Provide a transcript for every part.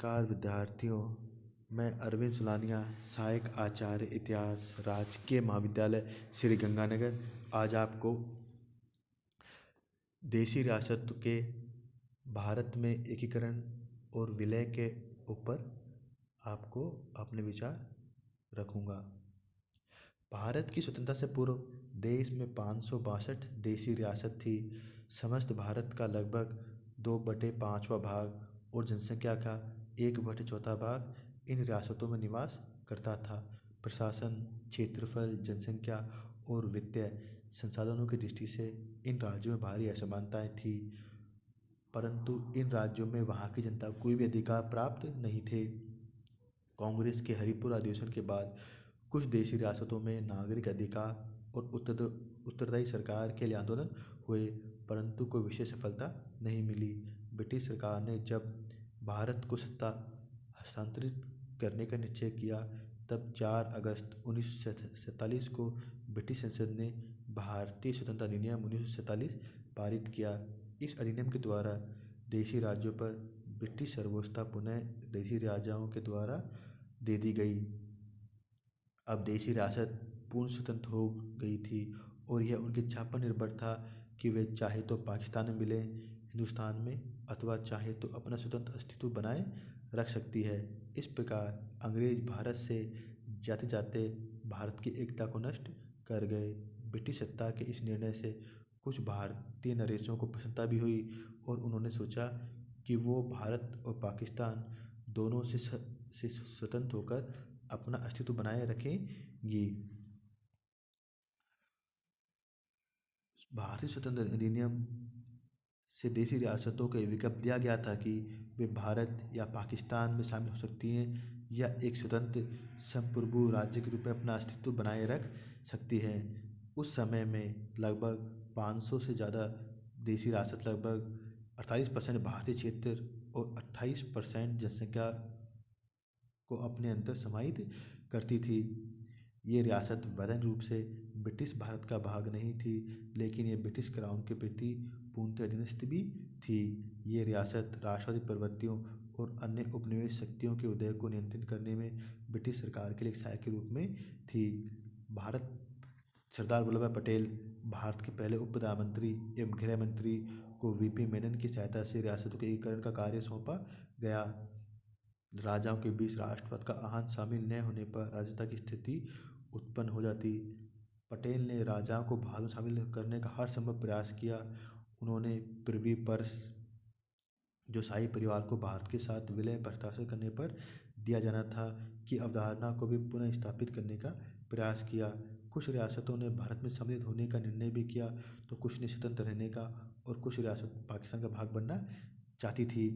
नमस्कार विद्यार्थियों, मैं अरविंद सुलानिया, सहायक आचार्य इतिहास, राजकीय महाविद्यालय श्री गंगानगर। आज आपको देशी रियासत के भारत में एकीकरण और विलय के ऊपर आपको अपने विचार रखूँगा। भारत की स्वतंत्रता से पूर्व देश में 562 देशी रियासत थी। समस्त भारत का लगभग 2/5वां भाग और जनसंख्या का 1/4 भाग इन रियासतों में निवास करता था। प्रशासन, क्षेत्रफल, जनसंख्या और वित्तीय संसाधनों की दृष्टि से इन राज्यों में भारी असमानताएं थी, परंतु इन राज्यों में वहाँ की जनता को कोई भी अधिकार प्राप्त नहीं थे। कांग्रेस के हरिपुरा अधिवेशन के बाद कुछ देशी रियासतों में नागरिक अधिकार और उत्तरदायी सरकार के लिए आंदोलन हुए, परंतु कोई विशेष सफलता नहीं मिली। ब्रिटिश सरकार ने जब भारत को सत्ता हस्तांतरित करने का निश्चय किया, तब 4 अगस्त 1947 को ब्रिटिश संसद ने भारतीय स्वतंत्रता अधिनियम 1947 पारित किया। इस अधिनियम के द्वारा देशी राज्यों पर ब्रिटिश सर्वोच्चता पुनः देशी राजाओं के द्वारा दे दी गई। अब देशी रियासत पूर्ण स्वतंत्र हो गई थी और यह उनकी इच्छा पर निर्भर था कि वे चाहे तो पाकिस्तान में मिले हिंदुस्तान में, अथवा चाहे तो अपना स्वतंत्र अस्तित्व बनाए रख सकती है। इस प्रकार अंग्रेज भारत से जाते जाते भारत की एकता को नष्ट कर गए। ब्रिटिश सत्ता के इस निर्णय से कुछ भारतीय नरेशों को प्रसन्नता भी हुई और उन्होंने सोचा कि वो भारत और पाकिस्तान दोनों से स्वतंत्र होकर अपना अस्तित्व बनाए रखेंगी। भारतीय स्वतंत्रता अधिनियम से देशी रियासतों को विकल्प दिया गया था कि वे भारत या पाकिस्तान में शामिल हो सकती हैं या एक स्वतंत्र संप्रभु राज्य के रूप में अपना अस्तित्व बनाए रख सकती हैं। उस समय में लगभग 500 से ज़्यादा देशी रियासत लगभग 48% भारतीय क्षेत्र और 28% जनसंख्या को अपने अंदर समाहित करती थी। ये रियासत वैधानिक रूप से ब्रिटिश भारत का भाग नहीं थी, लेकिन ये ब्रिटिश क्राउन के प्रति पूर्णतः अधीनस्थ भी थी। ये रियासत राष्ट्रवादी प्रवृत्तियों और अन्य उपनिवेश शक्तियों के उदय को नियंत्रित करने में ब्रिटिश सरकार के लिए एक सहायक के रूप में थी। भारत सरदार वल्लभ भाई पटेल, भारत के पहले उप प्रधानमंत्री एवं गृह मंत्री को वीपी मेनन की सहायता से रियासतों के एकीकरण का कार्य सौंपा गया। राजाओं के बीच राष्ट्रवाद का आहन शामिल न होने पर राजता की स्थिति उत्पन्न हो जाती। पटेल ने राजाओं को भारत में शामिल करने का हर संभव प्रयास किया। उन्होंने पृथ्वी पर जो शाही परिवार को भारत के साथ विलय पर हस्ताक्षर करने पर दिया जाना था की अवधारणा को भी पुनः स्थापित करने का प्रयास किया। कुछ रियासतों ने भारत में सम्मिलित होने का निर्णय भी किया, तो कुछ ने स्वतंत्र रहने का और कुछ रियासत पाकिस्तान का भाग बनना चाहती थी।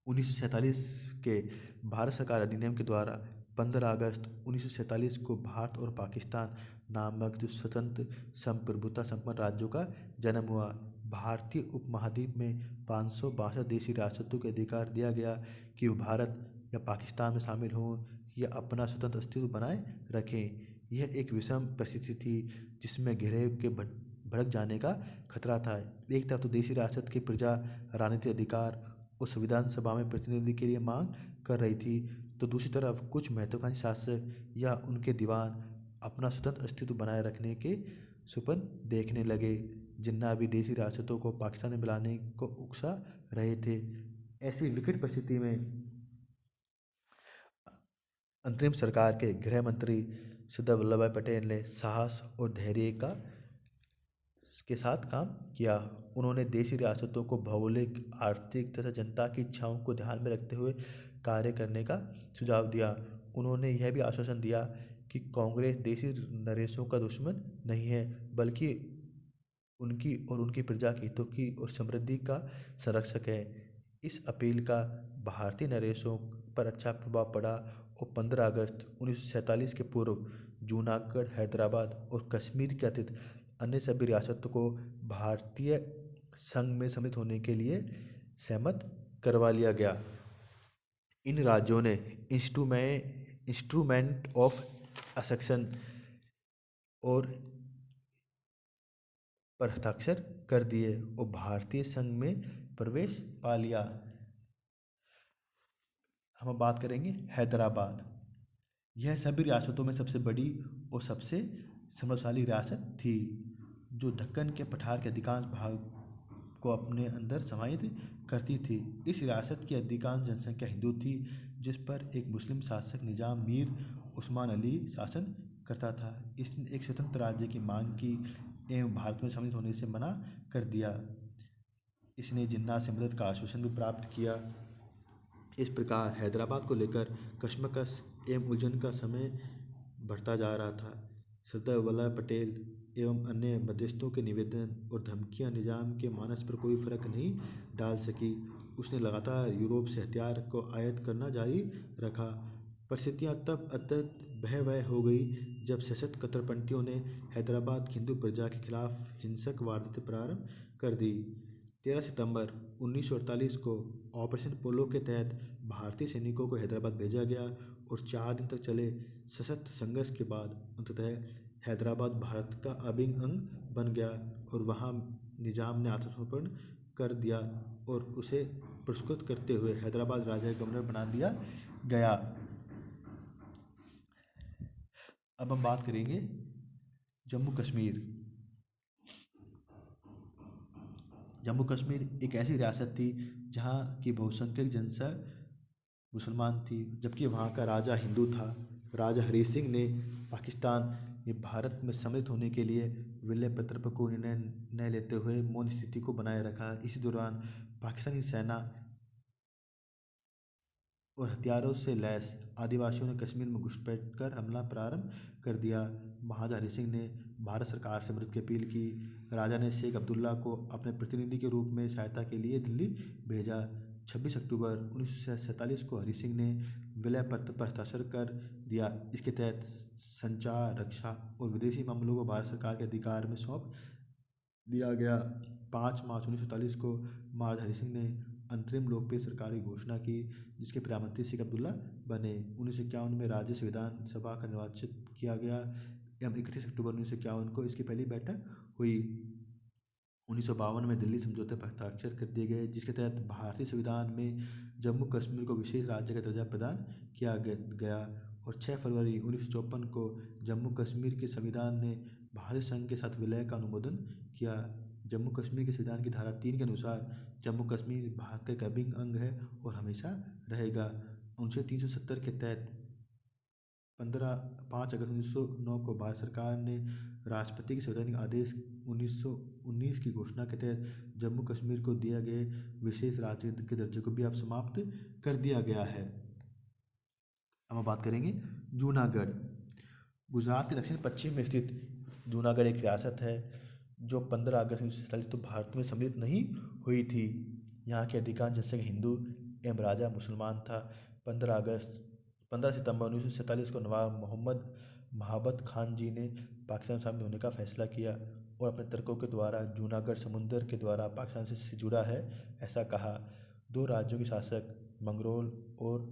1947 के भारत सरकार अधिनियम के द्वारा 15 अगस्त 1947 को भारत और पाकिस्तान नामक दो स्वतंत्र संप्रभुता संपन्न राज्यों का जन्म हुआ। भारतीय उपमहाद्वीप में 562 देशी रियासतों को अधिकार दिया गया कि वो भारत या पाकिस्तान में शामिल हों या अपना स्वतंत्र अस्तित्व बनाए रखें। यह एक विषम परिस्थिति थी जिसमें घेरे के भड़क जाने का खतरा था। एक तरफ तो देशी रियासत की प्रजा राजनीतिक अधिकार और संविधान सभा में प्रतिनिधि के लिए मांग कर रही थी, तो दूसरी तरफ कुछ महत्वाकांक्षी शासक या उनके दीवान अपना स्वतंत्र अस्तित्व बनाए रखने के सुपन देखने लगे, जिन्ना भी देशी रियासतों को पाकिस्तान में मिलाने को उकसा रहे थे। ऐसी विकट परिस्थिति में अंतरिम सरकार के गृह मंत्री सरदार वल्लभ भाई पटेल ने साहस और धैर्य के साथ काम किया। उन्होंने देशी रियासतों को भौगोलिक, आर्थिक तथा जनता की इच्छाओं को ध्यान में रखते हुए कार्य करने का सुझाव दिया। उन्होंने यह भी आश्वासन दिया कि कांग्रेस देशी नरेशों का दुश्मन नहीं है, बल्कि उनकी और उनकी प्रजा के हितों की और समृद्धि का संरक्षक है। इस अपील का भारतीय नरेशों पर अच्छा प्रभाव पड़ा और 15 अगस्त 1947 के पूर्व जूनागढ़, हैदराबाद और कश्मीर के अतिरिक्त अन्य सभी रियासतों को भारतीय संघ में सम्मिलित होने के लिए सहमत करवा लिया गया। इन राज्यों ने इंस्ट्रूमेंट ऑफ एसेक्शन और पर हस्ताक्षर कर दिए और भारतीय संघ में प्रवेश पा लिया। हम अब बात करेंगे हैदराबाद। यह सभी रियासतों में सबसे बड़ी और सबसे समृद्धशाली रियासत थी, जो दक्कन के पठार के अधिकांश भाग को अपने अंदर समाहित करती थी। इस रियासत की अधिकांश जनसंख्या हिंदू थी, जिस पर एक मुस्लिम शासक निजाम मीर उस्मान अली शासन करता था। इसने एक स्वतंत्र राज्य की मांग की एवं भारत में सम्मिलित होने से मना कर दिया। इसने जिन्ना से मदद का आश्वासन भी प्राप्त किया। इस प्रकार हैदराबाद को लेकर कशमकश एवं उलझन का समय बढ़ता जा रहा था। सरदार वल्लभ पटेल एवं अन्य मध्यस्थों के निवेदन और धमकियां निजाम के मानस पर कोई फर्क नहीं डाल सकी। उसने लगातार यूरोप से हथियार को आयात करना जारी रखा। परिस्थितियां तब अत्यंत भयावह हो गई जब सशक्त कट्टरपंथियों ने हैदराबाद की हिंदू प्रजा के खिलाफ हिंसक वारदातें प्रारंभ कर दी। 13 सितंबर 1948 को ऑपरेशन पोलो के तहत भारतीय सैनिकों को हैदराबाद भेजा गया और 4 दिन तक चले सशक्त संघर्ष के बाद अंततः हैदराबाद भारत का अभिन्न अंग बन गया और वहां निजाम ने आत्मसमर्पण कर दिया और उसे पुरस्कृत करते हुए हैदराबाद राज्य का गवर्नर बना दिया गया। अब हम बात करेंगे जम्मू कश्मीर। जम्मू कश्मीर एक ऐसी रियासत थी जहाँ की बहुसंख्यक जनता मुसलमान थी, जबकि वहाँ का राजा हिंदू था। राजा हरी सिंह ने पाकिस्तान में भारत में सम्मिलित होने के लिए विलय पत्र पर कोई निर्णय न लेते हुए मौन स्थिति को बनाए रखा। इसी दौरान पाकिस्तानी सेना और हथियारों से लैस आदिवासियों ने कश्मीर में घुसपैठ कर हमला प्रारंभ कर दिया। महाराजा हरी सिंह ने भारत सरकार से मदद की अपील की। राजा ने शेख अब्दुल्ला को अपने प्रतिनिधि के रूप में सहायता के लिए दिल्ली भेजा। 26 अक्टूबर 1947 को हरी सिंह ने विलय पत्र पर हस्ताक्षर कर दिया। इसके तहत संचार, रक्षा और विदेशी मामलों को भारत सरकार के अधिकार में सौंप दिया गया। 5 मार्च 1947 को महाराजा हरी सिंह ने अंतरिम लोकप्रिय सरकार की घोषणा की, जिसके प्रधानमंत्री शेख अब्दुल्ला बने। 1951 में राज्य विधानसभा का निर्वाचित किया गया एवं 31 अक्टूबर 1951 को इसकी पहली बैठक हुई। 1952 में दिल्ली समझौते पर हस्ताक्षर कर दिए गए, जिसके तहत भारतीय संविधान में जम्मू कश्मीर को विशेष राज्य का दर्जा प्रदान किया गया और 6 फरवरी 1954 को जम्मू कश्मीर के संविधान ने भारत संघ के साथ विलय का अनुमोदन किया। जम्मू कश्मीर के संविधान की धारा 3 के अनुसार जम्मू कश्मीर भारत का एक अभिन्न अंग है और हमेशा रहेगा। अनुच्छेद 370 के तहत 5 अगस्त 1909 को भारत सरकार ने राष्ट्रपति के संवैधानिक आदेश 1919 की घोषणा के तहत जम्मू कश्मीर को दिए गए विशेष राज्य के दर्जे को भी अब समाप्त कर दिया गया है। अब हम बात करेंगे जूनागढ़। गुजरात के दक्षिण पश्चिम में स्थित जूनागढ़ एक रियासत है जो 15 अगस्त 1947 तो भारत में सम्मिलित नहीं हुई थी। यहाँ के अधिकांश जनसंख्या हिंदू एवं राजा मुसलमान था। 15 सितंबर 1947 को नवाब मोहम्मद महाबत खान जी ने पाकिस्तान में शामिल होने का फैसला किया और अपने तर्कों के द्वारा जूनागढ़ समुद्र के द्वारा पाकिस्तान से जुड़ा है ऐसा कहा। 2 राज्यों के शासक मंगरोल और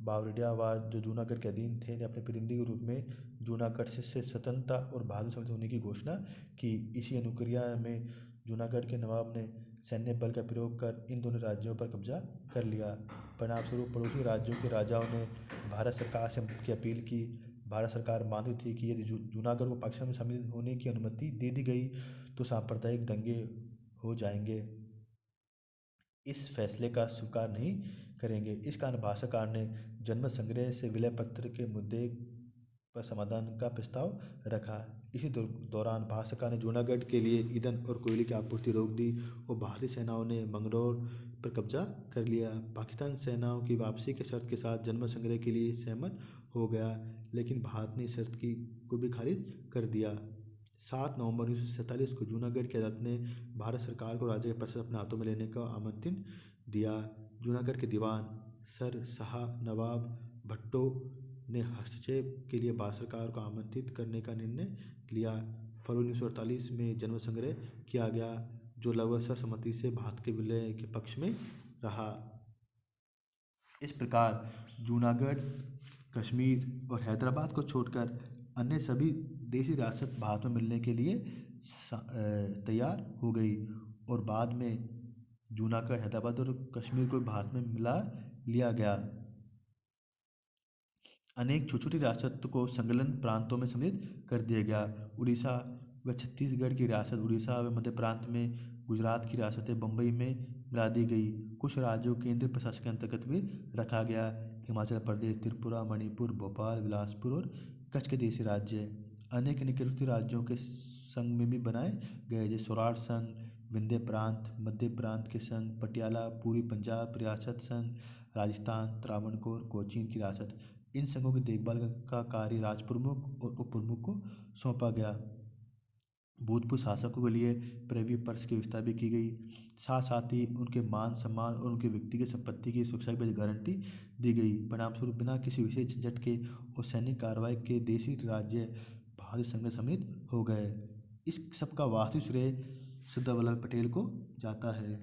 बावरियावाद जो जूनागढ़ के अधीन थे, ने अपने प्रतिनिधि के रूप में जूनागढ़ से स्वतंत्रता और भारत में सम्मिलित होने की घोषणा की। इसी अनुक्रिया में जूनागढ़ के नवाब ने सैन्य बल का प्रयोग कर इन दोनों राज्यों पर कब्जा कर लिया। परिणामस्वरूप पड़ोसी राज्यों के राजाओं ने भारत सरकार से मदद की अपील की। भारत सरकार मानती थी कि यदि जूनागढ़ को पाकिस्तान में शामिल होने की अनुमति दे दी गई तो सांप्रदायिक दंगे हो जाएंगे, इस फैसले का स्वीकार नहीं करेंगे। इस कारण भारत सरकार ने जनमत संग्रह से विलय पत्र के मुद्दे पर समाधान का प्रस्ताव रखा। इसी दौरान भारत सरकार ने जूनागढ़ के लिए ईंधन और कोयले की आपूर्ति रोक दी और भारतीय सेनाओं ने मंगरौर पर कब्जा कर लिया। पाकिस्तान सेनाओं की वापसी के शर्त के साथ जनमत संग्रह के लिए सहमत हो गया, लेकिन भारत ने इस शर्त को भी खारिज कर दिया। 7 नवंबर 1947 को जूनागढ़ की अदालत ने भारत सरकार को राज्य के प्रशासन अपने हाथों में लेने का आमंत्रण दिया। जूनागढ़ के दीवान सर शाह नवाब भट्टो ने हस्तक्षेप के लिए भारत सरकार को आमंत्रित करने का निर्णय लिया। फरवरी 1948 में जनमत संग्रह किया गया, जो लगभग सर्वसम्मति से भारत के विलय के पक्ष में रहा। इस प्रकार जूनागढ़, कश्मीर और हैदराबाद को छोड़कर अन्य सभी देशी रियासत भारत में मिलने के लिए तैयार हो गई और बाद में जूनागढ़, हैदराबाद और कश्मीर को भारत में मिला लिया गया। अनेक छोटी छोटी रियासतों को संलग्न प्रांतों में सम्मिलित कर दिया गया। उड़ीसा व छत्तीसगढ़ की रियासत उड़ीसा व मध्य प्रांत में, गुजरात की रियासतें बम्बई में मिला दी गई। कुछ राज्यों को केंद्रीय प्रशासन के अंतर्गत भी रखा गया। हिमाचल प्रदेश, त्रिपुरा, मणिपुर, भोपाल, बिलासपुर और कच्छ के देशी राज्य अनेक निकटवर्ती राज्यों के संघ में भी बनाए गए, जैसे सौराष्ट्र संघ, विंध्य प्रांत, मध्य प्रांत के संघ, पटियाला, पूर्वी पंजाब रियासत संघ, राजस्थान, त्रावणकोर, कोचीन की रियासत। इन संघों की देखभाल का कार्य राजप्रमुख और उप प्रमुख को सौंपा गया। भूतपूर्व शासकों के लिए प्रिवी पर्स की व्यवस्था भी की गई। साथ साथ ही उनके मान सम्मान और उनकी व्यक्तिगत संपत्ति की सुरक्षा की गारंटी दी गई। परिणामस्वरूप बिना किसी विशेष झंझट के और सैनिक कार्रवाई के देशी राज्य भारत संघ में सम्मिलित हो गए। इस सब का वास्तविक श्रेय सरदार वल्लभ भाई पटेल को जाता है।